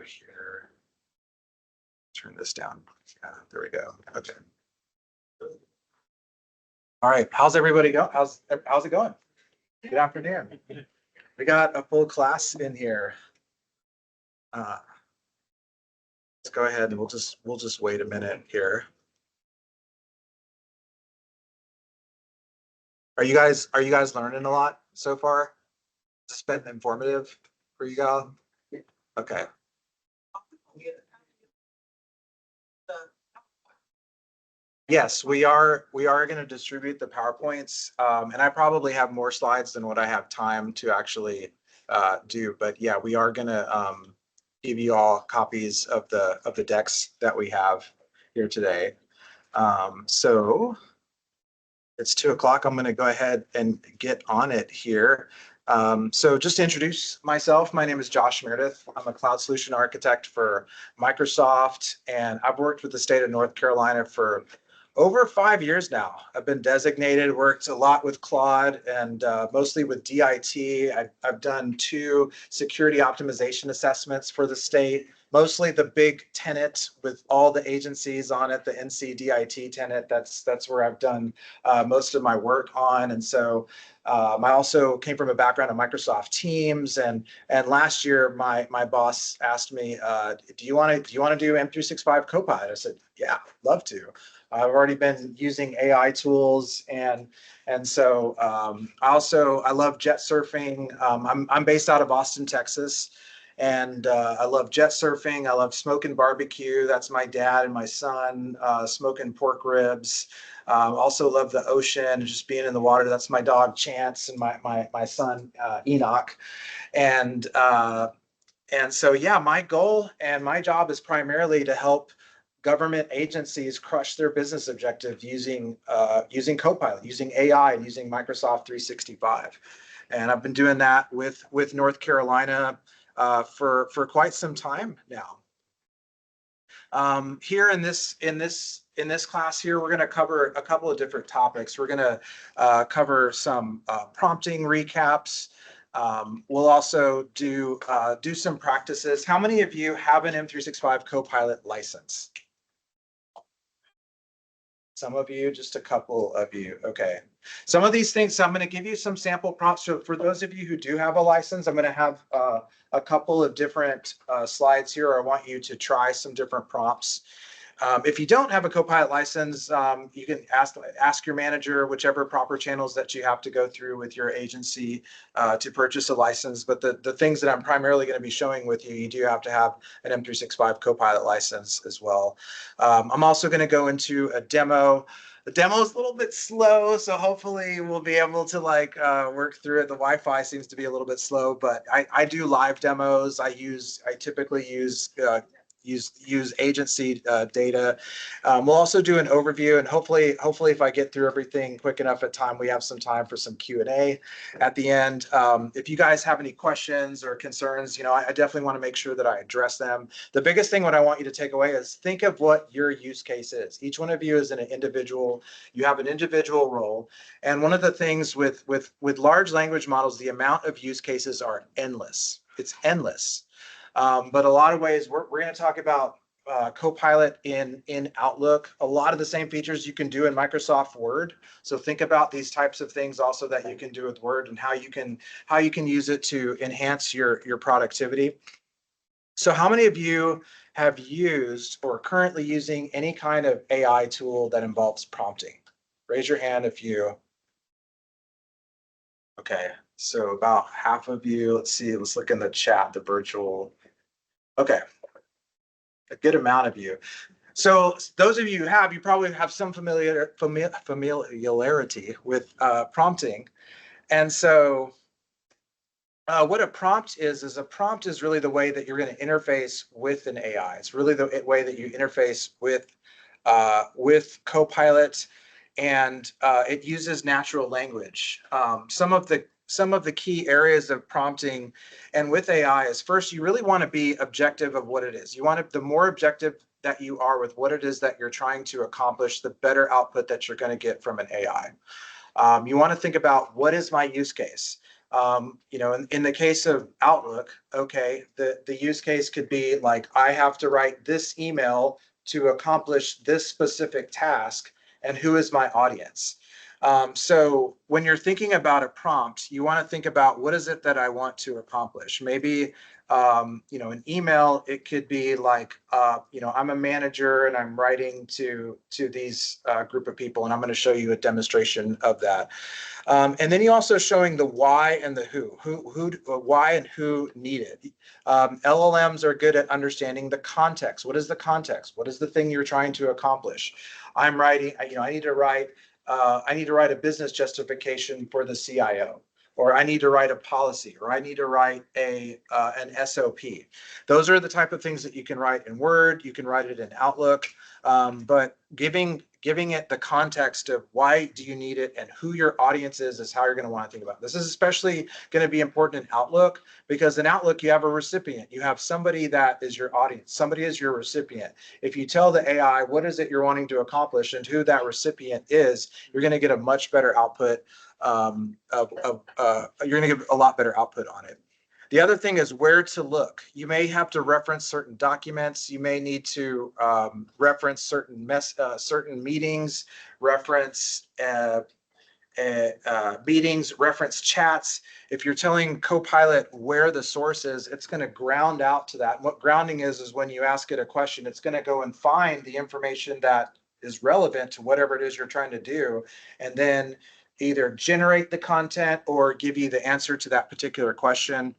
Here, turn this down. Yeah, there we go. Okay. All right. How's everybody going? How's it going? Good afternoon. We got a full class in here. Let's go ahead and we'll just wait a minute here. Are you guys learning a lot so far? Has this been informative for you guys? Okay. Yes, we are going to distribute the PowerPoints, and I probably have more slides than what I have time to actually do. But yeah, we are going to give you all copies of the decks that we have here today. So it's 2 o'clock. I'm going to go ahead and get on it here. So just to introduce myself, my name is Josh Meredith. I'm a cloud solution architect for Microsoft, and I've worked with the state of North Carolina for over 5 years now. I've been designated, worked a lot with Claude and mostly with DIT. I've done 2 security optimization assessments for the state, mostly the big tenant with all the agencies on it, the NCDIT tenant. That's where I've done most of my work on. And so I also came from a background of Microsoft Teams, and last year my boss asked me, do you want to do M365 Copilot? I said, yeah, love to. I've already been using AI tools, and so I love jet surfing. I'm based out of Austin, Texas, and I love jet surfing. I love smoking barbecue. That's my dad and my son. Smoking pork ribs. Also love the ocean, just being in the water. That's my dog Chance and my son Enoch, and so yeah, my goal and my job is primarily to help government agencies crush their business objective using Copilot, using AI, and using Microsoft 365. And I've been doing that with North Carolina for quite some time now. Here in this class here, we're going to cover a couple of different topics. We're going to cover some prompting recaps. We'll also do some practices. How many of you have an M365 Copilot license? Some of you, just a couple of you. Okay. Some of these things, so I'm going to give you some sample prompts. So for those of you who do have a license, I'm going to have a couple of different slides here. I want you to try some different prompts. If you don't have a Copilot license, you can ask your manager whichever proper channels that you have to go through with your agency to purchase a license. But the things that I'm primarily going to be showing with you, you do have to have an M365 Copilot license as well. I'm also going to go into a demo. The demo is a little bit slow, so hopefully we'll be able to work through it. The Wi-Fi seems to be a little bit slow, but I do live demos. I typically use agency data. We'll also do an overview, and hopefully if I get through everything quick enough at time, we have some time for some Q&A at the end. If you guys have any questions or concerns, I definitely want to make sure that I address them. The biggest thing what I want you to take away is think of what your use case is. Each one of you is an individual. You have an individual role, and one of the things with large language models, the amount of use cases are endless. It's endless. But a lot of ways, we're going to talk about Copilot in Outlook. A lot of the same features you can do in Microsoft Word. So think about these types of things also that you can do with Word, and how you can use it to enhance your productivity. So how many of you have used or are currently using any kind of AI tool that involves prompting? Raise your hand if you. Okay, so about half of you. Let's see, let's look in the chat, the virtual. Okay, a good amount of you. So those of you who have, you probably have some familiarity with prompting. And so what a prompt is a prompt is really the way that you're going to interface with an AI. It's really the way that you interface with Copilot, and it uses natural language. Some of the key areas of prompting and with AI is, first, you really want to be objective of what it is. You want to, the more objective that you are with what it is that you're trying to accomplish, the better output that you're going to get from an AI. You want to think about, what is my use case? In the case of Outlook, okay, the use case could be like, I have to write this email to accomplish this specific task, and who is my audience? So when you're thinking about a prompt, you want to think about what is it that I want to accomplish? Maybe an email, it could be like, I'm a manager and I'm writing to these group of people, and I'm going to show you a demonstration of that. And then you also showing the why and the why and who need it. LLMs are good at understanding the context. What is the context? What is the thing you're trying to accomplish? I'm writing, I need to write a business justification for the CIO, or I need to write a policy, or I need to write an SOP. Those are the type of things that you can write in Word. You can write it in Outlook, but giving it the context of why do you need it and who your audience is how you're going to want to think about it. This is especially going to be important in Outlook, because in Outlook you have a recipient. You have somebody that is your audience. Somebody is your recipient. If you tell the AI what is it you're wanting to accomplish and who that recipient is, you're going to get a much better output. You're going to get a lot better output on it. The other thing is where to look. You may have to reference certain documents. You may need to reference certain meetings, reference meetings, reference chats. If you're telling Copilot where the source is, it's going to ground out to that. And what grounding is when you ask it a question, it's going to go and find the information that is relevant to whatever it is you're trying to do, and then either generate the content or give you the answer to that particular question.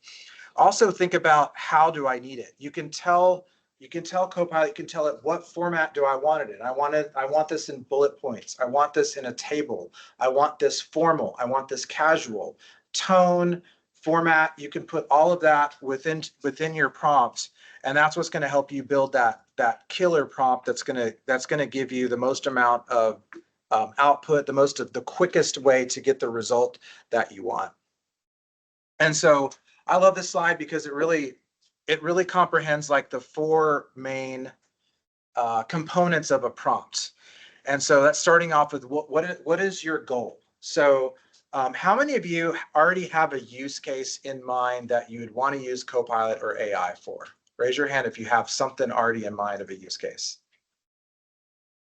Also think about, how do I need it? You can tell Copilot, you can tell it, what format do I want it in? I want this in bullet points. I want this in a table. I want this formal. I want this casual. Tone, format, you can put all of that within your prompts, and that's what's going to help you build that killer prompt that's going to give you the most amount of output, the quickest way to get the result that you want. And so I love this slide because it really comprehends like the four main components of a prompt. And so that's starting off with what is your goal? So how many of you already have a use case in mind that you would want to use Copilot or AI for? Raise your hand if you have something already in mind of a use case.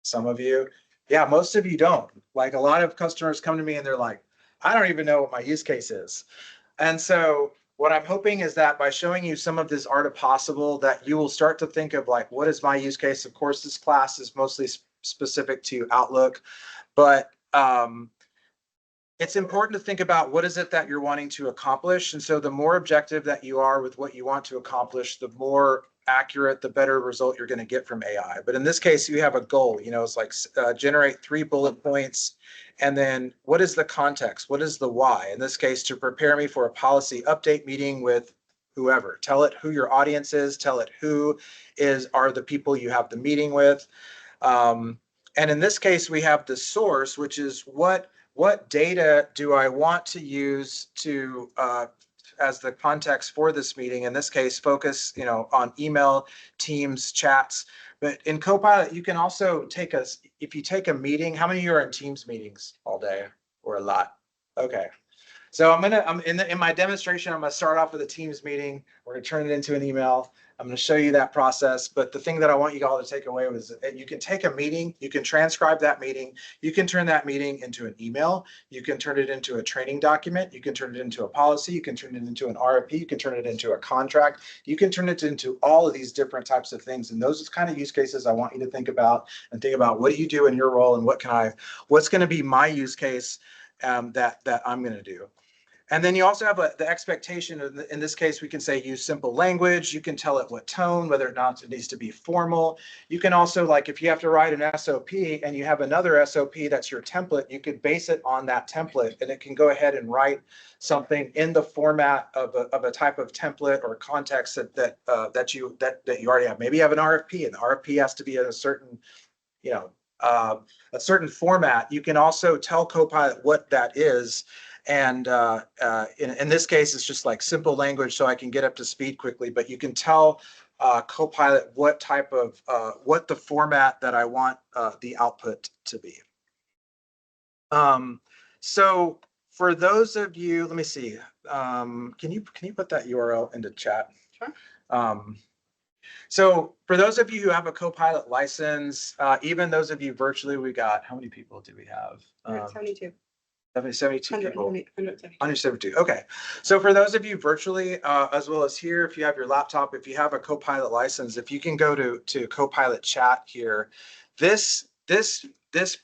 Some of you. Yeah, most of you don't. Like, a lot of customers come to me and they're like, I don't even know what my use case is. And so what I'm hoping is that by showing you some of this art of possible, that you will start to think of like, what is my use case? Of course, this class is mostly specific to Outlook, but it's important to think about what is it that you're wanting to accomplish. And so the more objective that you are with what you want to accomplish, the more accurate, the better result you're going to get from AI. But in this case, you have a goal. It's like generate 3 bullet points. And then what is the context? What is the why? In this case, to prepare me for a policy update meeting with whoever. Tell it who your audience is. Tell it who are the people you have the meeting with. And in this case, we have the source, which is what data do I want to use to as the context for this meeting? In this case, focus on email, Teams, chats. But in Copilot, you can also if you take a meeting. How many of you are in Teams meetings all day, or a lot? Okay. So I'm in my demonstration, I'm gonna start off with a Teams meeting. We're gonna turn it into an email. I'm gonna show you that process. But the thing that I want you all to take away was that you can take a meeting, you can transcribe that meeting, you can turn that meeting into an email, you can turn it into a training document, you can turn it into a policy, you can turn it into an RFP, you can turn it into a contract, you can turn it into all of these different types of things. And those are the kind of use cases I want you to think about, and think about what do you do in your role, and what's gonna be my use case that I'm gonna do. And then you also have the expectation of, in this case, we can say use simple language. You can tell it what tone, whether or not it needs to be formal. You can also, like, if you have to write an SOP and you have another SOP that's your template, you could base it on that template, and it can go ahead and write something in the format of a type of template or context that you already have. Maybe you have an RFP, and the RFP has to be in a certain a certain format. You can also tell Copilot what that is. And in this case, it's just like simple language, so I can get up to speed quickly. But you can tell Copilot what the format that I want the output to be. So for those of you, let me see. Can you put that URL into chat? Sure. So for those of you who have a Copilot license, even those of you virtually, we got, how many people do we have? 72. 72 people. 172. 172. Okay. So for those of you virtually, as well as here, if you have your laptop, if you have a Copilot license, if you can go to Copilot chat here, this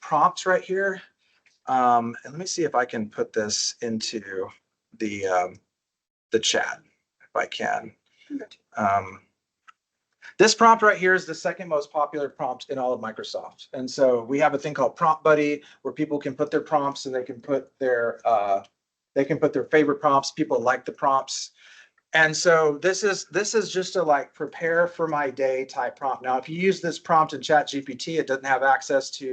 prompt right here, and let me see if I can put this into the chat if I can. This prompt right here is the second most popular prompt in all of Microsoft. And so we have a thing called Prompt Buddy where people can put their prompts and they can put their favorite prompts. People like the prompts. And so this is just a like prepare for my day type prompt. Now, if you use this prompt in ChatGPT, it doesn't have access to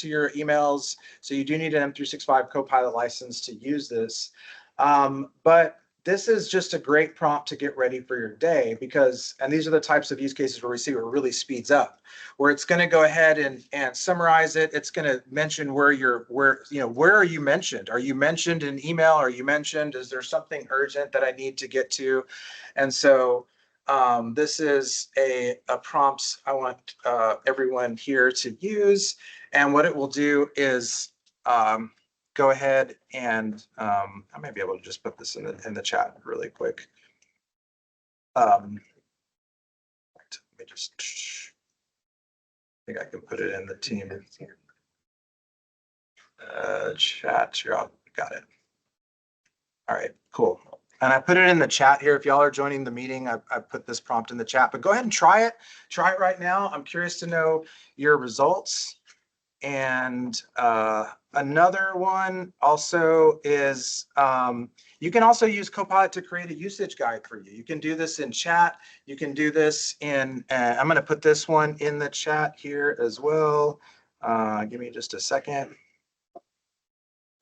your emails. So you do need an M365 Copilot license to use this. But this is just a great prompt to get ready for your day because, and these are the types of use cases where we see where it really speeds up, where it's going to go ahead and summarize it. It's going to mention where are you mentioned? Are you mentioned in email? Are you mentioned? Is there something urgent that I need to get to? And so this is a prompt I want everyone here to use. And what it will do is go ahead and I might be able to just put this in the chat really quick. Let me just, I think I can put it in the team chat here. Got it. All right, cool. And I put it in the chat here. If y'all are joining the meeting, I put this prompt in the chat, but go ahead and try it. Try it right now. I'm curious to know your results. And another one also is you can also use Copilot to create a usage guide for you. You can do this in chat. You can do this in, I'm going to put this one in the chat here as well. Give me just a second.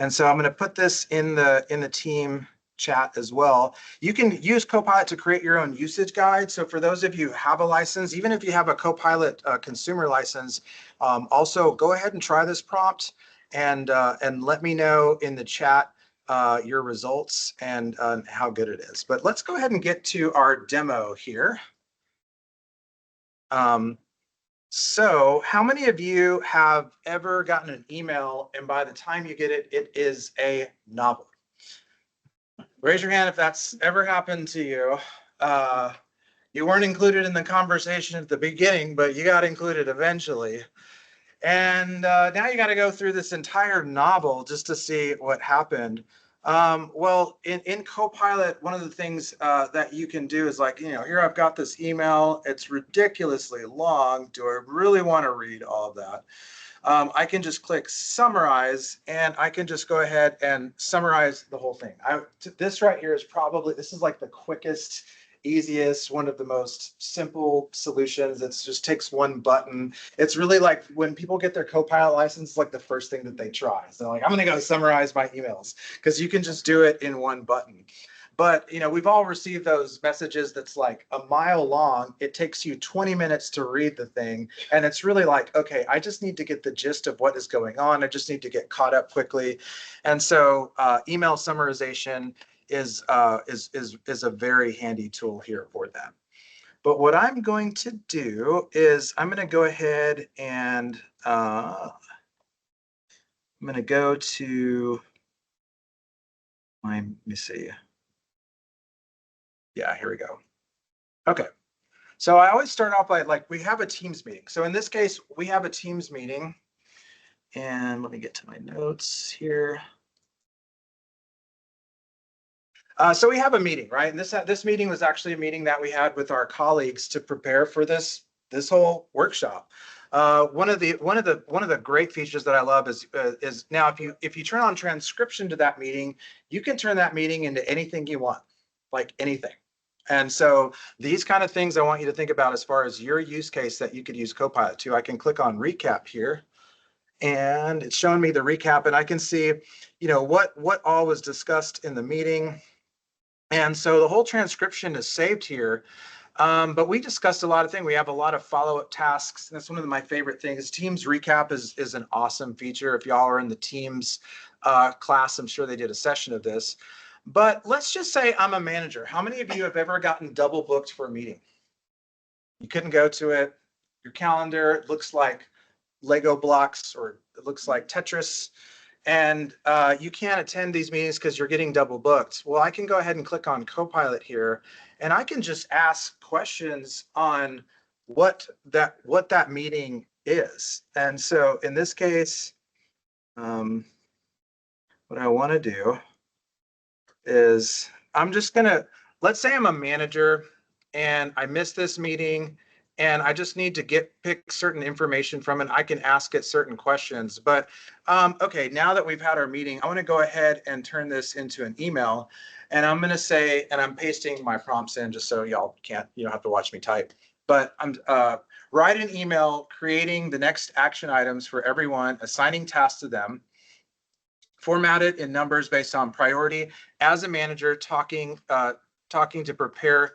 And so I'm going to put this in the team chat as well. You can use Copilot to create your own usage guide. So for those of you who have a license, even if you have a Copilot consumer license, also go ahead and try this prompt and let me know in the chat your results and how good it is. But let's go ahead and get to our demo here. So how many of you have ever gotten an email and by the time you get it, it is a novel? Raise your hand if that's ever happened to you. You weren't included in the conversation at the beginning, but you got included eventually. And now you got to go through this entire novel just to see what happened. Well, in Copilot, one of the things that you can do is like, here I've got this email. It's ridiculously long. Do I really want to read all of that? I can just click summarize and I can just go ahead and summarize the whole thing. This right here is this is like the quickest, easiest, one of the most simple solutions. It just takes one button. It's really like when people get their Copilot license, like the first thing that they try. So like, I'm going to go summarize my emails because you can just do it in one button. But we've all received those messages that's like a mile long. It takes you 20 minutes to read the thing. And it's really like, okay, I just need to get the gist of what is going on. I just need to get caught up quickly. And so email summarization is a very handy tool here for that. But what I'm going to do is I'm going to go ahead and I'm going to go to let me see. Yeah, here we go. Okay. So I always start off by like, we have a Teams meeting. So in this case, we have a Teams meeting. And let me get to my notes here. So we have a meeting, right? And this meeting was actually a meeting that we had with our colleagues to prepare for this whole workshop. One of the great features that I love is now if you turn on transcription to that meeting, you can turn that meeting into anything you want, like anything. And so these kind of things I want you to think about as far as your use case that you could use Copilot to. I can click on recap here and it's showing me the recap and I can see, what all was discussed in the meeting. And so the whole transcription is saved here. But we discussed a lot of things. We have a lot of follow-up tasks. That's one of my favorite things. Teams recap is an awesome feature. If y'all are in the Teams class, I'm sure they did a session of this. But let's just say I'm a manager. How many of you have ever gotten double booked for a meeting? You couldn't go to it. Your calendar looks like Lego blocks or it looks like Tetris, and you can't attend these meetings because you're getting double booked. Well, I can go ahead and click on Copilot here, and I can just ask questions on what that meeting is. And so in this case, what I want to do is I'm just gonna, let's say I'm a manager and I missed this meeting and I just need to pick certain information from it. I can ask it certain questions. But okay, now that we've had our meeting, I want to go ahead and turn this into an email. And I'm going to say, and I'm pasting my prompts in just so y'all you don't have to watch me type. But I'm write an email creating the next action items for everyone, assigning tasks to them, formatted in numbers based on priority. As a manager, talking to prepare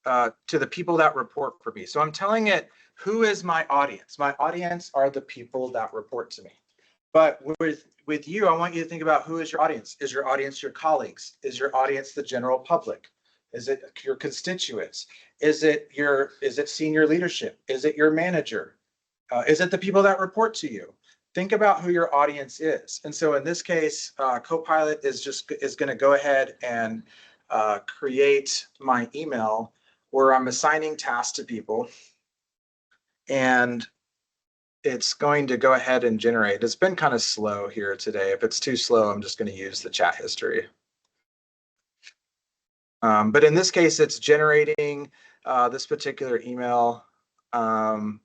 to the people that report for me. So I'm telling it, who is my audience? My audience are the people that report to me. But with you, I want you to think about, who is your audience? Is your audience your colleagues? Is your audience the general public? Is it your constituents? Is it senior leadership? Is it your manager? Is it the people that report to you? Think about who your audience is. And so in this case, Copilot is going to go ahead and create my email where I'm assigning tasks to people, and it's going to go ahead and generate. It's been kind of slow here today. If it's too slow, I'm just going to use the chat history. But in this case, it's generating this particular email. I'm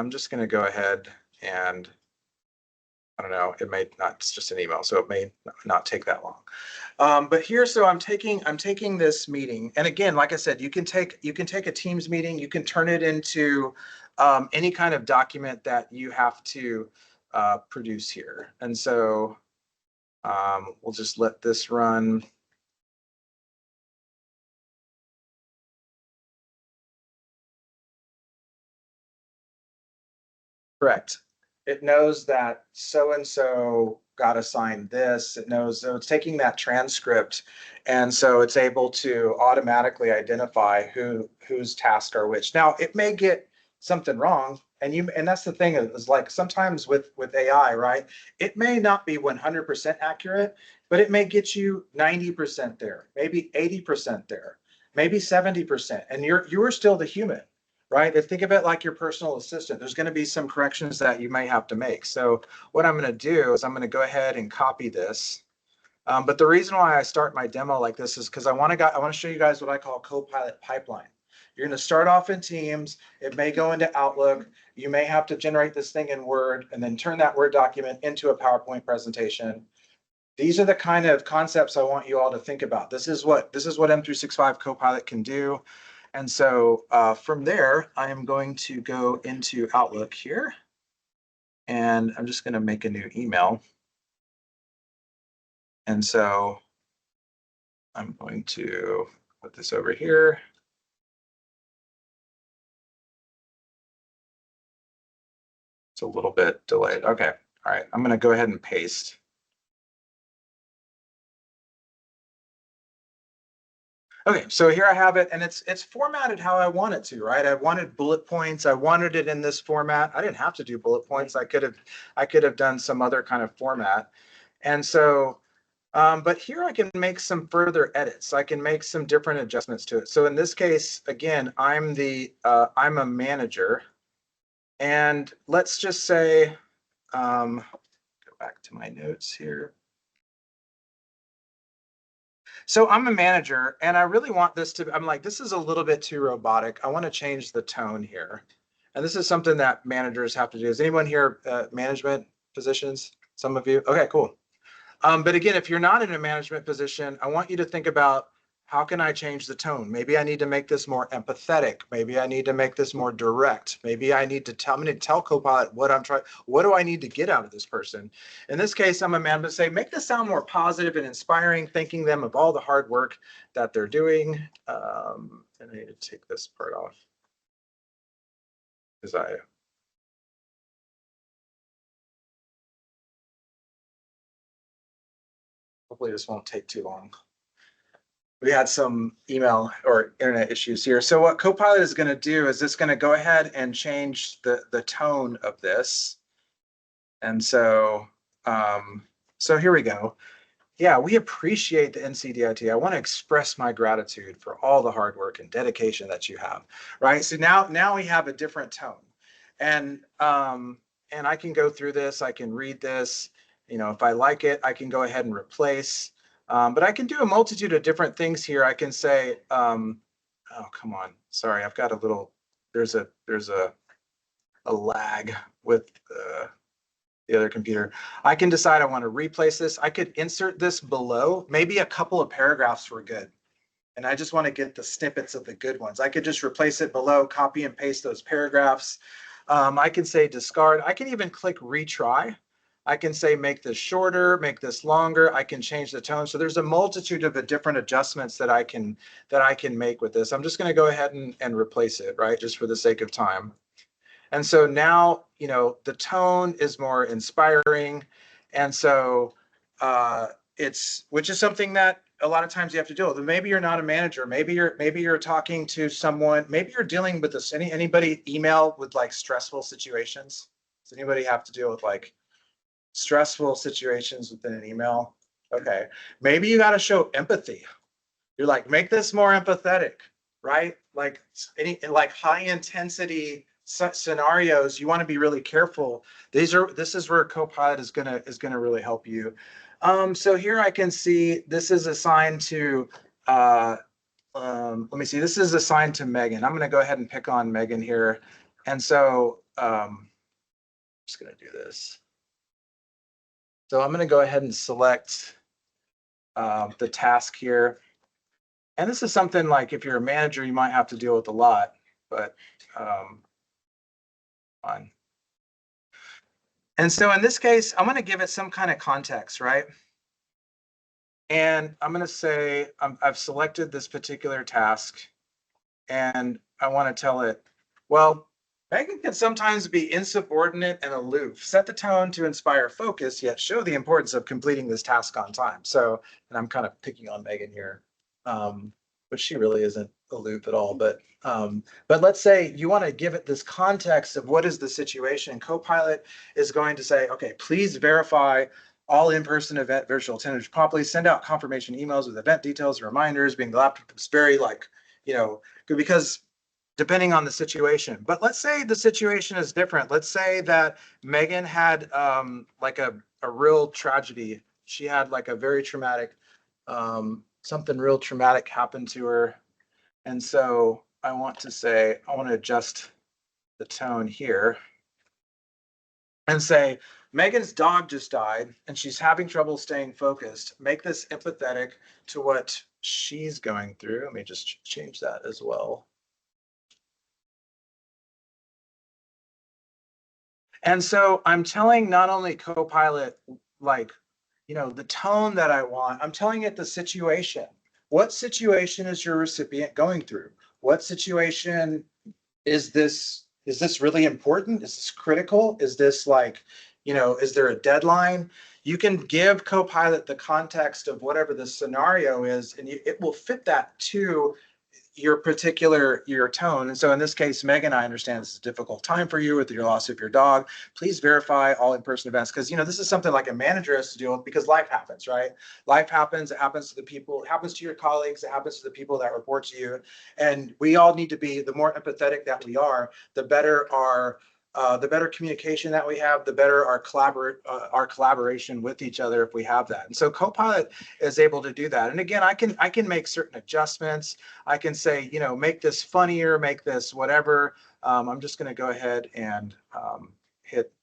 just going to go ahead and, I don't know, it may not, it's just an email, so it may not take that long. But here, so I'm taking this meeting, and again, like I said, you can take a Teams meeting, you can turn it into any kind of document that you have to produce here. And so we'll just let this run. Correct. It knows that so-and-so got assigned this. It knows, so it's taking that transcript, and so it's able to automatically identify whose tasks are which. Now, it may get something wrong, and that's the thing, is like sometimes with AI, right? It may not be 100% accurate, but it may get you 90% there, maybe 80% there, maybe 70%, and you're still the human, right? If think of it like your personal assistant, there's going to be some corrections that you may have to make. So what I'm going to do is I'm going to go ahead and copy this. But the reason why I start my demo like this is because I want to show you guys what I call Copilot pipeline. You're going to start off in Teams. It may go into Outlook. You may have to generate this thing in Word and then turn that Word document into a PowerPoint presentation. These are the kind of concepts I want you all to think about. This is what M365 Copilot can do. And so from there, I am going to go into Outlook here, and I'm just going to make a new email. And so I'm going to put this over here. It's a little bit delayed. Okay. All right. I'm going to go ahead and paste. Okay, so here I have it, and it's formatted how I want it to, right? I wanted bullet points. I wanted it in this format. I didn't have to do bullet points. I could have done some other kind of format. And so, but here I can make some further edits. I can make some different adjustments to it. So in this case, again, I'm a manager, and let's just say, go back to my notes here. So I'm a manager, and I really want this to, I'm like, this is a little bit too robotic. I want to change the tone here. And this is something that managers have to do. Is anyone here management positions? Some of you? Okay, cool. But again, if you're not in a management position, I want you to think about, how can I change the tone? Maybe I need to make this more empathetic. Maybe I need to make this more direct. Maybe I need to tell Copilot what do I need to get out of this person? In this case, I'm a man, but say, make this sound more positive and inspiring, thanking them of all the hard work that they're doing. And I need to take this part off because hopefully this won't take too long. We had some email or internet issues here. So what Copilot is going to do is it's going to go ahead and change the tone of this. And so here we go. Yeah, we appreciate the NCDIT. I want to express my gratitude for all the hard work and dedication that you have, right? So now we have a different tone. And I can go through this, I can read this, if I like it, I can go ahead and replace. But I can do a multitude of different things here. I can say, oh, come on. Sorry, I've got a little, there's a lag with the other computer. I can decide I want to replace this. I could insert this below. Maybe a couple of paragraphs were good. And I just want to get the snippets of the good ones. I could just replace it below, copy and paste those paragraphs. I can say discard. I can even click retry. I can say make this shorter, make this longer. I can change the tone. So there's a multitude of different adjustments that I can make with this. I'm just going to go ahead and replace it, right? Just for the sake of time. And so now, the tone is more inspiring. And so which is something that a lot of times you have to deal with. Maybe you're not a manager. Maybe you're talking to someone. Maybe you're dealing with this. Anybody email with like stressful situations? Does anybody have to deal with like stressful situations within an email? Okay. Maybe you got to show empathy. You're like, make this more empathetic, right? Like like high intensity scenarios, you want to be really careful. This is where Copilot is gonna really help you. So here I can see this is assigned to let me see, this is assigned to Megan. I'm gonna go ahead and pick on Megan here. And so I'm just gonna do this. So I'm gonna go ahead and select the task here. And this is something like if you're a manager, you might have to deal with a lot, but fine. And so in this case, I'm going to give it some kind of context, right? And I'm going to say I've selected this particular task and I want to tell it, well, Megan can sometimes be insubordinate and aloof. Set the tone to inspire focus, yet show the importance of completing this task on time. So, and I'm kind of picking on Megan here, but she really isn't aloof at all. But let's say you want to give it this context of what is the situation. Copilot is going to say, okay, please verify all in-person event virtual attendance promptly. Send out confirmation emails with event details and reminders. Being the laptop is very because depending on the situation. But let's say the situation is different. Let's say that Megan had like a real tragedy. She had like a very traumatic, something real traumatic happened to her. And so I want to adjust the tone here and say, Megan's dog just died and she's having trouble staying focused. Make this empathetic to what she's going through. Let me just change that as well. And so I'm telling not only Copilot, like, the tone that I want, I'm telling it the situation. What situation is your recipient going through? What situation is this really important? Is this critical? Is this like, is there a deadline? You can give Copilot the context of whatever the scenario is, and it will fit that to your tone. And so in this case, Megan, I understand this is a difficult time for you with your loss of your dog. Please verify all in-person events, because this is something like a manager has to deal with, because life happens, right? Life happens. It happens to the people, it happens to your colleagues, it happens to the people that report to you. And we all need to be, the more empathetic that we are, the better the better communication that we have, the better our collaboration with each other if we have that. And so Copilot is able to do that. And again, I can make certain adjustments. I can say, make this funnier, make this whatever. I'm just going to go ahead and hit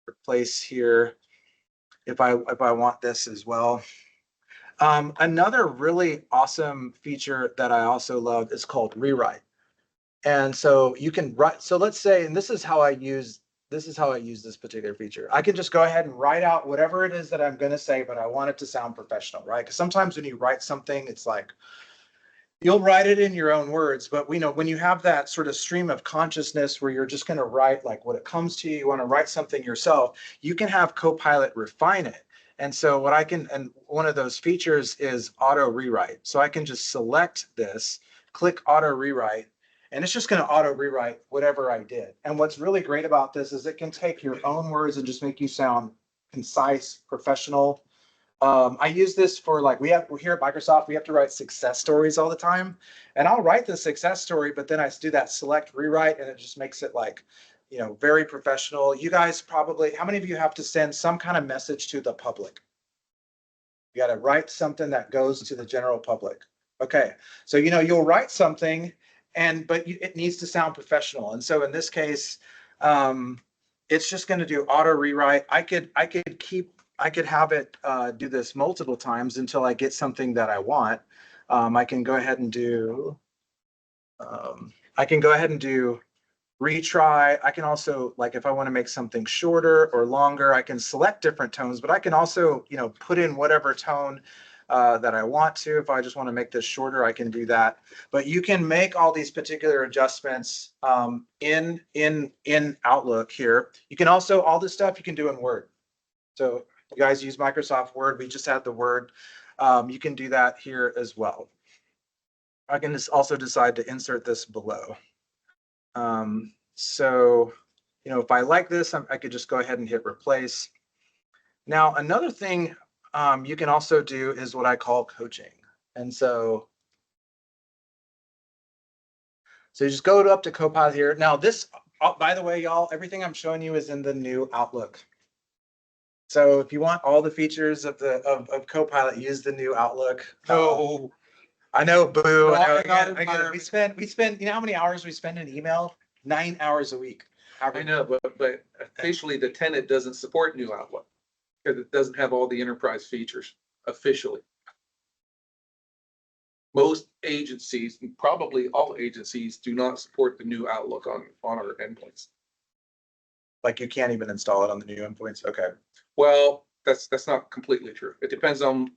replace here if I want this as well. Another really awesome feature that I also love is called rewrite. And so you can write, so let's say, and this is how I use this particular feature. I can just go ahead and write out whatever it is that I'm going to say, but I want it to sound professional, right? Because sometimes when you write something, it's like, you'll write it in your own words, but when you have that sort of stream of consciousness where you're just going to write like what it comes to you, you want to write something yourself, you can have Copilot refine it. And so what I can, and one of those features is auto rewrite. So I can just select this, click auto rewrite, and it's just going to auto rewrite whatever I did. And what's really great about this is it can take your own words and just make you sound concise, professional. I use this for like, we're here at Microsoft, we have to write success stories all the time. And I'll write the success story, but then I do that select rewrite and it just makes it like, very professional. You guys probably, how many of you have to send some kind of message to the public? You got to write something that goes to the general public. Okay. So, you'll write something but it needs to sound professional. And so in this case, it's just going to do auto rewrite. I could have it do this multiple times until I get something that I want. I can go ahead and do retry. I can also, like, if I want to make something shorter or longer, I can select different tones, but I can also, put in whatever tone that I want to. If I just want to make this shorter, I can do that. But you can make all these particular adjustments in Outlook here. You can also, all this stuff you can do in Word. So you guys use Microsoft Word. We just had the Word. You can do that here as well. I can just also decide to insert this below. So, if I like this, I could just go ahead and hit replace. Now, another thing you can also do is what I call coaching. And so you just go up to Copilot here. Now this, by the way, y'all, everything I'm showing you is in the new Outlook. So if you want all the features of Copilot, use the new Outlook. No. I know, boo. I know, Not we spend, how many hours we spend in email? 9 hours a week. I know, but officially the tenant doesn't support New Outlook because it doesn't have all the enterprise features officially. Most agencies, and probably all agencies, do not support the new Outlook on our endpoints. Like you can't even install it on the new endpoints. Okay. Well, that's not completely true. It depends on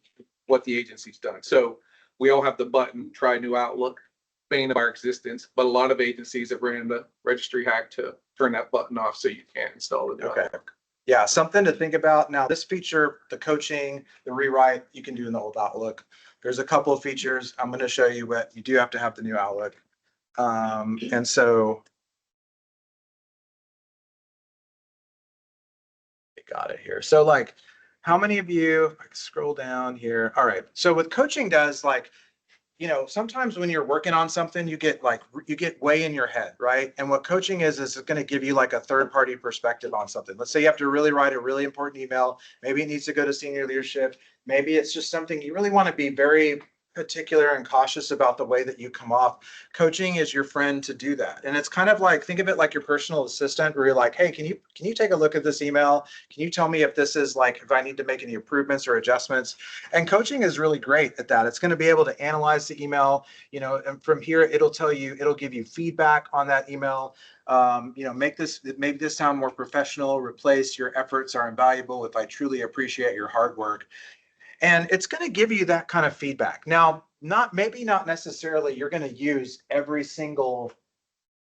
what the agency's done. So we all have the button, try new Outlook, bane of our existence, but a lot of agencies have ran the registry hack to turn that button off so you can't install the new Outlook. Yeah, something to think about. Now, this feature, the coaching, the rewrite, you can do in the old Outlook. There's a couple of features I'm going to show you, but you do have to have the new Outlook. And so got it here. So like, how many of you, if I can scroll down here. All right. So what coaching does, like, sometimes when you're working on something, you get way in your head, right? And what coaching is it's going to give you like a third party perspective on something. Let's say you have to really write a really important email. Maybe it needs to go to senior leadership. Maybe it's just something you really want to be very particular and cautious about the way that you come off. Coaching is your friend to do that. And it's kind of like, think of it like your personal assistant where you're like, hey, can you take a look at this email? Can you tell me if this is like, if I need to make any improvements or adjustments? And coaching is really great at that. It's going to be able to analyze the email, and from here, it'll give you feedback on that email. Make this sound more professional, replace your efforts are invaluable if I truly appreciate your hard work. And it's going to give you that kind of feedback. Now, maybe not necessarily you're going to use every single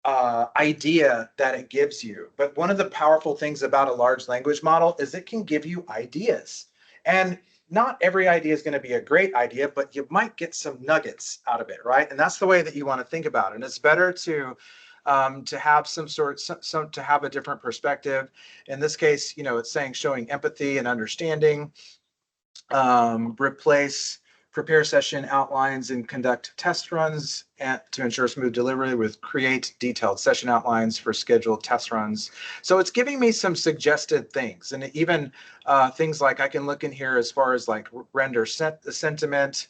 idea that it gives you. But one of the powerful things about a large language model is it can give you ideas. And not every idea is going to be a great idea, but you might get some nuggets out of it, right? And that's the way that you want to think about it. And it's better to have to have a different perspective. In this case, it's saying showing empathy and understanding. Prepare session outlines and conduct test runs to ensure smooth delivery with create detailed session outlines for scheduled test runs. So it's giving me some suggested things, and even things like I can look in here as far as like render sentiment,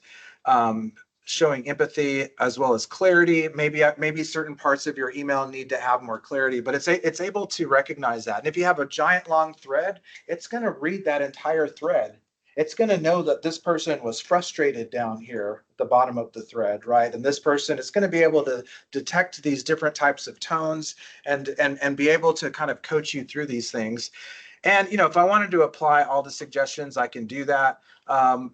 showing empathy as well as clarity. Maybe certain parts of your email need to have more clarity, but it's able to recognize that. And if you have a giant long thread, it's going to read that entire thread. It's going to know that this person was frustrated down here at the bottom of the thread, right? And this person is going to be able to detect these different types of tones and be able to kind of coach you through these things. And, if I wanted to apply all the suggestions, I can do that.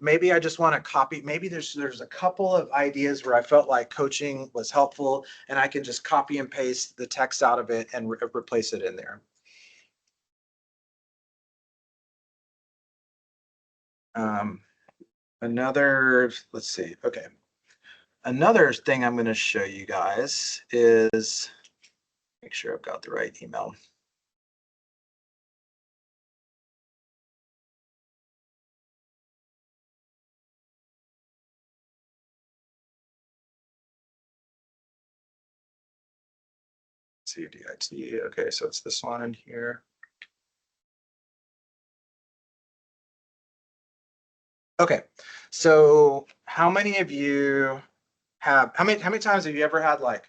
Maybe I just want to copy. Maybe there's a couple of ideas where I felt like coaching was helpful, and I can just copy and paste the text out of it and replace it in there. Another, let's see. Okay. Another thing I'm going to show you guys is make sure I've got the right email. CDIT. Okay, so it's this one in here. Okay, so how many of you have how many times have you ever had like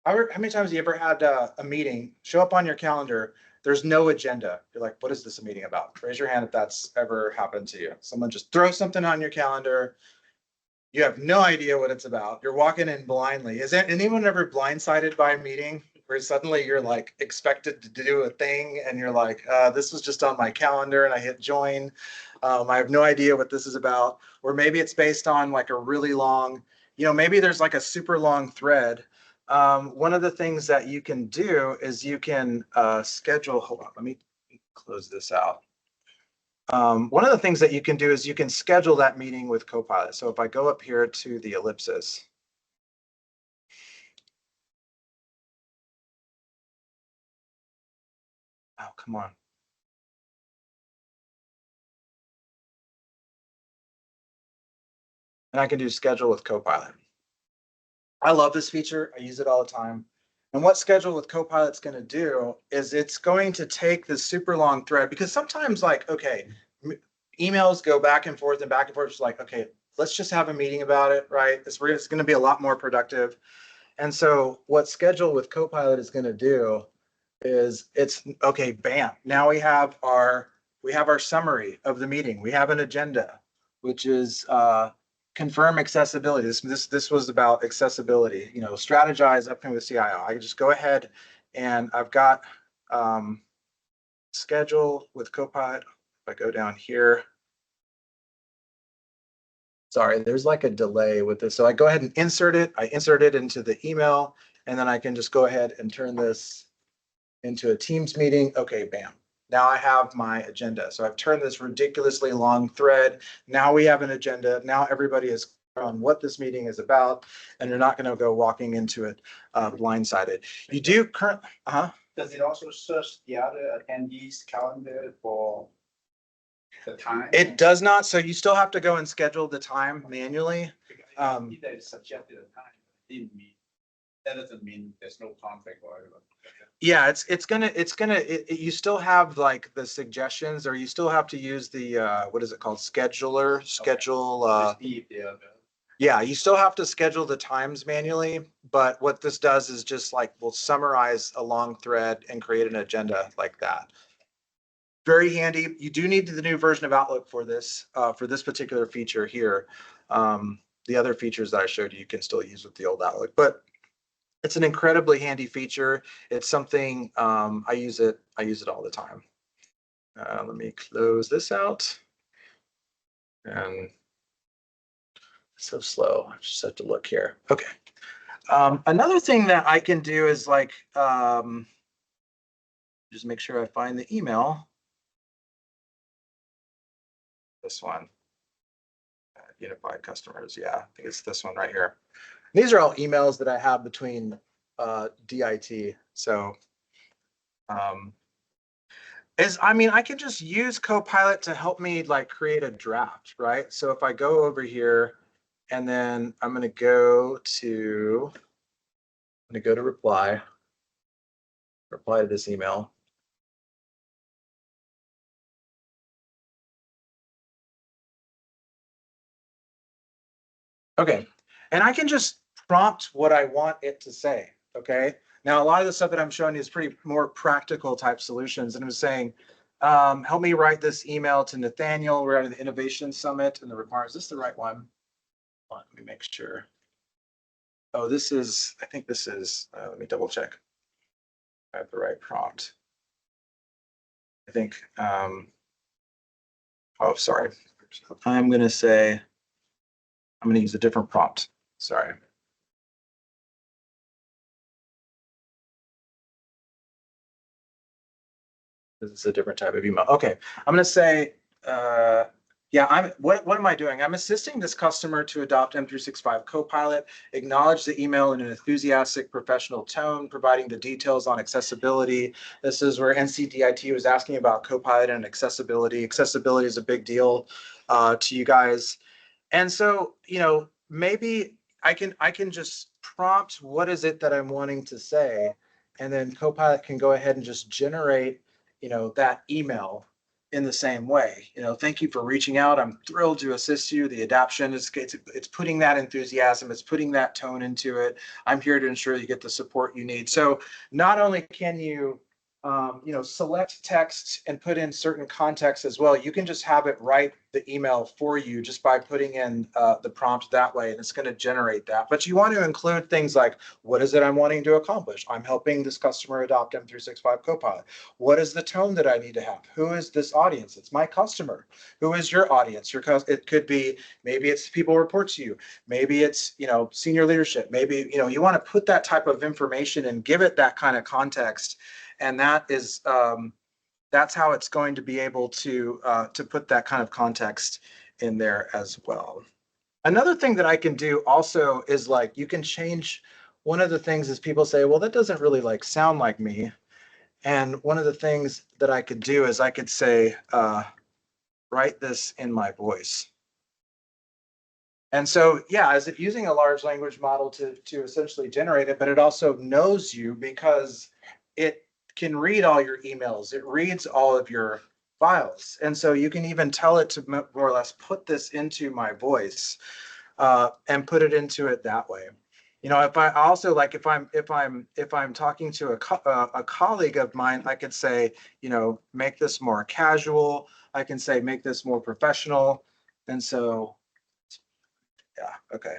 how many times have you ever had a meeting show up on your calendar? There's no agenda. You're like, what is this a meeting about? Raise your hand if that's ever happened to you. Someone just throws something on your calendar. You have no idea what it's about. You're walking in blindly. Is there anyone ever blindsided by a meeting where suddenly you're like expected to do a thing and you're like, this was just on my calendar and I hit join. I have no idea what this is about. Or maybe it's based on like a really long, maybe there's like a super long thread. One of the things that you can do is you can schedule, hold on, let me close this out. One of the things that you can do is you can schedule that meeting with Copilot. So if I go up here to the ellipsis, oh, come on. And I can do schedule with Copilot. I love this feature. I use it all the time. And what schedule with Copilot's going to do is it's going to take this super long thread because sometimes like, okay, emails go back and forth and back and forth. It's like, okay, let's just have a meeting about it, right? It's going to be a lot more productive. And so what schedule with Copilot is going to do is it's okay, bam. Now we have our summary of the meeting. We have an agenda, which is confirm accessibility. This was about accessibility, strategize upcoming with CIO. I can just go ahead and I've got schedule with Copilot. If I go down here, sorry, there's like a delay with this. So I go ahead and insert it. I insert it into the email, and then I can just go ahead and turn this into a Teams meeting. Okay, bam. Now I have my agenda. So I've turned this ridiculously long thread. Now we have an agenda. Now everybody is clear on what this meeting is about, and you're not going to go walking into it blindsided. You do current, Does it also search the other attendees' calendar for the time? It does not. So you still have to go and schedule the time manually. Either suggested a time, didn't mean, that doesn't mean there's no conflict or whatever. Yeah, you still have like the suggestions, or you still have to use the what is it called? Schedule. Just leave the other. Yeah, you still have to schedule the times manually, but what this does is just like we'll summarize a long thread and create an agenda like that. Very handy. You do need the new version of Outlook for this particular feature here. The other features that I showed you can still use with the old Outlook, but it's an incredibly handy feature. It's something I use it all the time. Let me close this out. And it's so slow. I just have to look here. Okay. Another thing that I can do is like just make sure I find the email. This one. Unified customers. Yeah, I think it's this one right here. These are all emails that I have between DIT. So I can just use Copilot to help me like create a draft, right? So if I go over here and then I'm going to go to reply to this email. Okay. And I can just prompt what I want it to say. Okay. Now, a lot of the stuff that I'm showing you is pretty more practical type solutions. And I'm saying, help me write this email to Nathaniel. We're at the Innovation Summit and the requirements. Is this the right one? Let me make sure. Oh, I think this is, let me double check. I have the right prompt. I think, oh, sorry. I'm going to use a different prompt. Sorry. This is a different type of email. Okay. I'm going to say, Yeah, what am I doing? I'm assisting this customer to adopt M365 Copilot, acknowledge the email in an enthusiastic professional tone, providing the details on accessibility. This is where NCDIT was asking about Copilot and accessibility. Accessibility is a big deal to you guys. And so, maybe I can just prompt what is it that I'm wanting to say, and then Copilot can go ahead and just generate, that email in the same way. Thank you for reaching out. I'm thrilled to assist you. The adaption is it's putting that enthusiasm, it's putting that tone into it. I'm here to ensure you get the support you need. So not only can you select text and put in certain context as well. You can just have it write the email for you just by putting in the prompt that way, and it's going to generate that. But you want to include things like, what is it I'm wanting to accomplish? I'm helping this customer adopt M365 Copilot. What is the tone that I need to have? Who is this audience? It's my customer. Who is your audience? It could be, maybe it's people report to you. Maybe it's, senior leadership. Maybe, you want to put that type of information and give it that kind of context. And that's how it's going to be able to put that kind of context in there as well. Another thing that I can do also is, like, you can change. One of the things is people say, well, that doesn't really like sound like me. And one of the things that I could do is I could say, write this in my voice. And so, yeah, is it using a large language model to essentially generate it, but it also knows you because it can read all your emails. It reads all of your files. And so you can even tell it to more or less put this into my voice and put it into it that way. If I also, like, if I'm talking to a colleague of mine, I could say, make this more casual. I can say, make this more professional. And so, yeah, okay.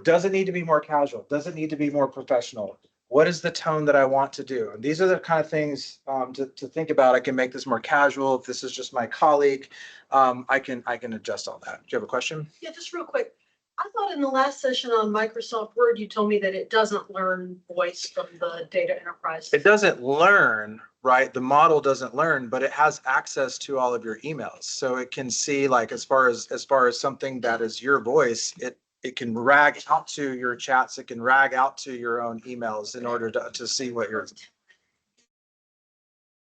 Does it need to be more casual? Does it need to be more professional? What is the tone that I want to do? And these are the kind of things to think about. I can make this more casual. If this is just my colleague, I can adjust all that. Do you have a question? Yeah, just real quick. I thought in the last session on Microsoft Word, you told me that it doesn't learn voice from the data enterprise. It doesn't learn, right? The model doesn't learn, but it has access to all of your emails. So it can see, like, as far as something that is your voice, it can rag out to your chats. It can rag out to your own emails in order to see what you're.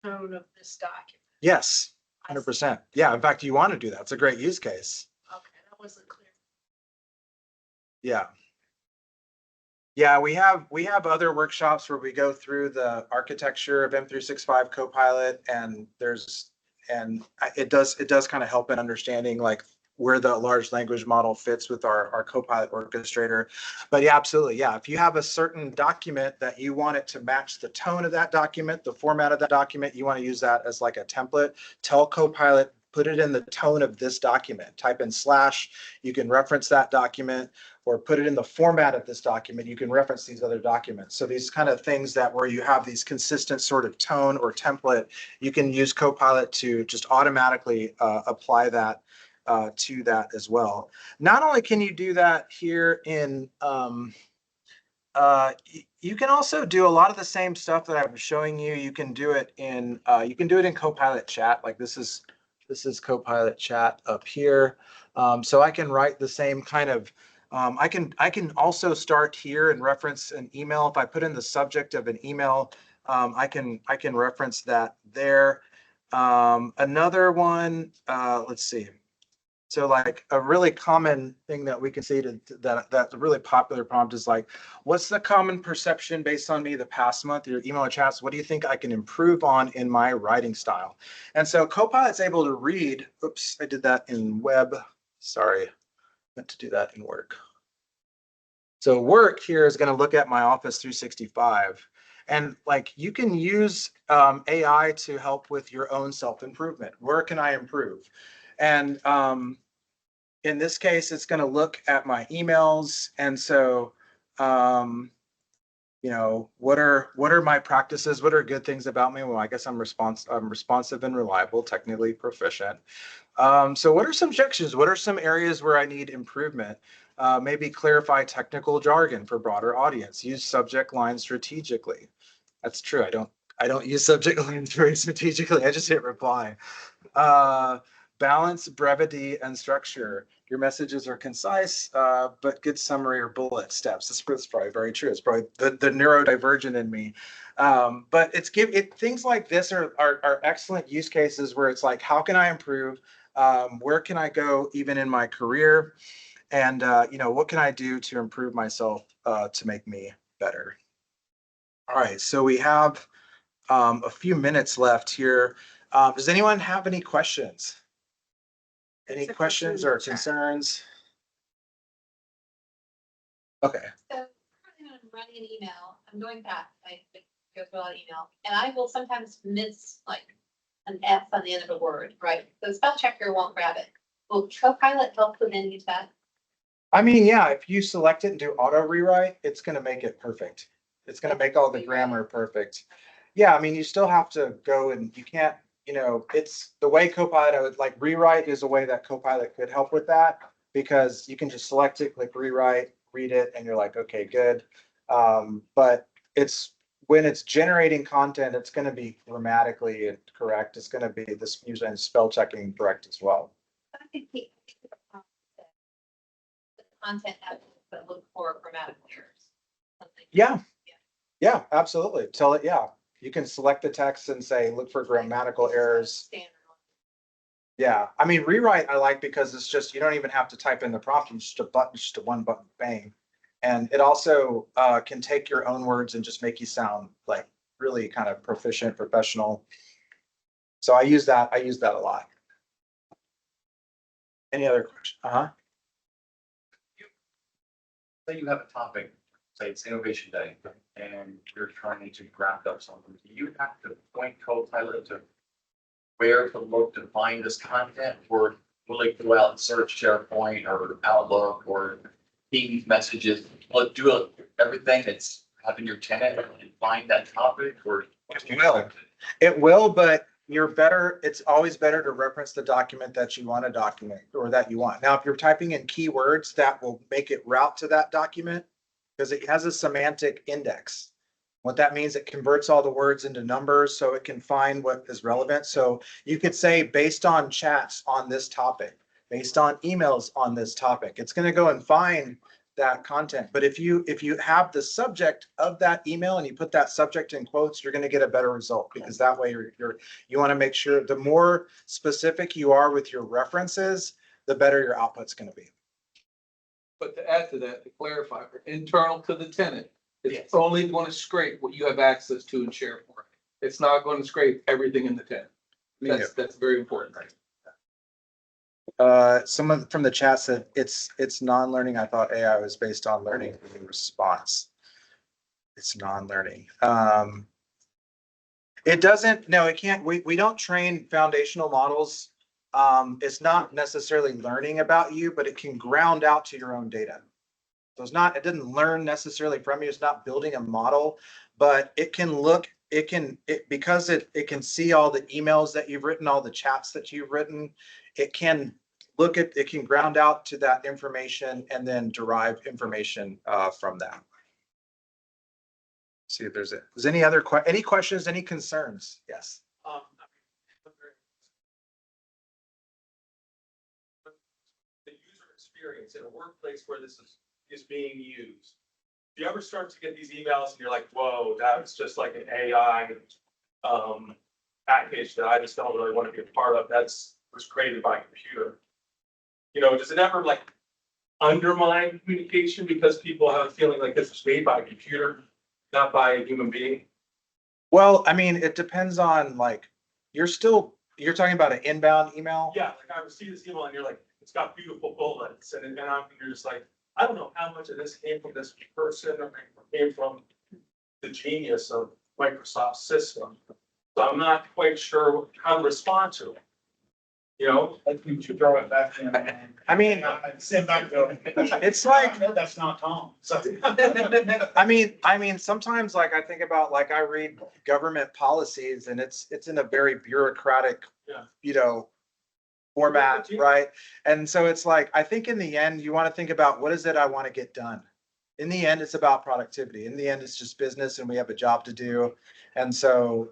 Tone of this document. Yes, 100%. Yeah, in fact, you want to do that. It's a great use case. Okay, that wasn't clear. Yeah. Yeah, we have other workshops where we go through the architecture of M365 Copilot, and it does kind of help in understanding, like, where the large language model fits with our Copilot orchestrator. But yeah, absolutely. Yeah. If you have a certain document that you want it to match the tone of that document, the format of that document, you want to use that as like a template. Tell Copilot, put it in the tone of this document. Type in / you can reference that document, or put it in the format of this document. You can reference these other documents. So these kind of things that where you have these consistent sort of tone or template, you can use Copilot to just automatically apply that to that as well. Not only can you do that here in, you can also do a lot of the same stuff that I'm showing you. You can do it in Copilot Chat. Like, this is Copilot Chat up here. So I can write the same kind of. I can also start here and reference an email. If I put in the subject of an email, I can reference that there. Another one. Let's see. So, like, a really common thing that we can see that's a really popular prompt is, like, what's the common perception based on me the past month, your email chats? What do you think I can improve on in my writing style? And so Copilot's able to read. Oops, I did that in web. Sorry, meant to do that in work. So work here is going to look at my Office 365. And, like, you can use AI to help with your own self-improvement. Where can I improve? And in this case, it's going to look at my emails. And so, what are my practices? What are good things about me? Well, I guess I'm responsive and reliable, technically proficient. So what are some objections? What are some areas where I need improvement? Maybe clarify technical jargon for broader audience. Use subject lines strategically. That's true. I don't use subject lines very strategically. I just hit reply. balance, brevity, and structure. Your messages are concise, but good summary or bullet steps. That's probably very true. It's probably the neurodivergent in me. But things like this are excellent use cases where it's like, how can I improve? Where can I go even in my career? And what can I do to improve myself to make me better? All right, so we have a few minutes left here. Does anyone have any questions? Any questions or concerns? Okay. So currently when I'm writing an email, I'm going back, I go through a lot of email, and I will sometimes miss like an F on the end of a word, right? The spell checker won't grab it. Will Copilot help with any of that? I mean, yeah, if you select it and do auto rewrite, it's going to make it perfect. It's going to make all the grammar perfect. Yeah, I mean, you still have to go and you can't, it's the way Copilot, I would like rewrite is a way that Copilot could help with that because you can just select it, click rewrite, read it, and you're like, okay, good. But when it's generating content, it's going to be grammatically correct. It's going to be this using spell checking correct as well. I think the content out, but look for grammatical errors. Something. Yeah. Yeah, absolutely. Tell it, yeah. You can select the text and say, look for grammatical errors. Standard. Yeah, I mean, rewrite I like because it's just, you don't even have to type in the prompt, you just just a one button, bang. And it also can take your own words and just make you sound like really kind of proficient, professional. So I use that a lot. Any other question? Uh-huh. Say you have a topic, say it's Innovation Day, and you're trying to draft up something, do you have to point Copilot to where to look to find this content, or will it go out and search SharePoint or Outlook or Teams messages? Will it do everything that's having your tenant and find that topic, or? It will. It will, but it's always better to reference the document that you want to document or that you want. Now, if you're typing in keywords, that will make it route to that document because it has a semantic index. What that means, it converts all the words into numbers so it can find what is relevant. So you could say based on chats on this topic, based on emails on this topic, it's going to go and find that content. But if you have the subject of that email and you put that subject in quotes, you're going to get a better result because that way you want to make sure the more specific you are with your references, the better your output's going to be. But to add to that, to clarify, internal to the tenant, Yes. it's only going to scrape what you have access to in SharePoint. It's not going to scrape everything in the tenant. That's very important. Someone from the chat said it's non-learning. I thought AI was based on learning in response. It's non-learning. It doesn't, no, it can't, we don't train foundational models. It's not necessarily learning about you, but it can ground out to your own data. So it didn't learn necessarily from you. It's not building a model, but it can look, because it can see all the emails that you've written, all the chats that you've written. It can ground out to that information and then derive information from that. See if there's any other any questions, any concerns? Yes. The user experience in a workplace where this is being used. Do you ever start to get these emails and you're like, whoa, that was just like an AI package that I just don't really want to be a part of. Was created by a computer. Does it ever like undermine communication because people have a feeling like this was made by a computer, not by a human being? Well, I mean, it depends on you're talking about an inbound email. Yeah, like I receive this email and you're like, it's got beautiful bullets and you're just like, I don't know how much of this came from this person or came from the genius of Microsoft system. So I'm not quite sure how to respond to it. Like you should throw it back in. I mean, Send back to. It's like, That's not Tom. So. I mean, sometimes I think about I read government policies and it's in a very bureaucratic, format, right? And so it's I think in the end, you want to think about what is it I want to get done. In the end, it's about productivity. In the end, it's just business and we have a job to do. And so,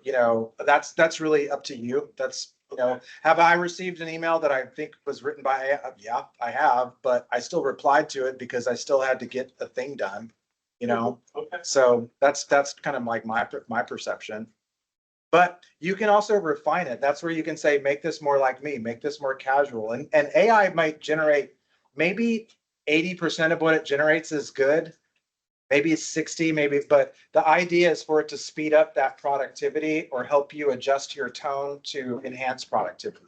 that's really up to you. That's You know, have I received an email that I think was written by, yeah, I have, but I still replied to it because I still had to get the thing done, you know? Okay. So that's kind of like my perception. But you can also refine it. That's where you can say, make this more like me, make this more casual. And AI might generate maybe 80% of what it generates is good. Maybe it's 60, maybe, but the idea is for it to speed up that productivity or help you adjust your tone to enhance productivity.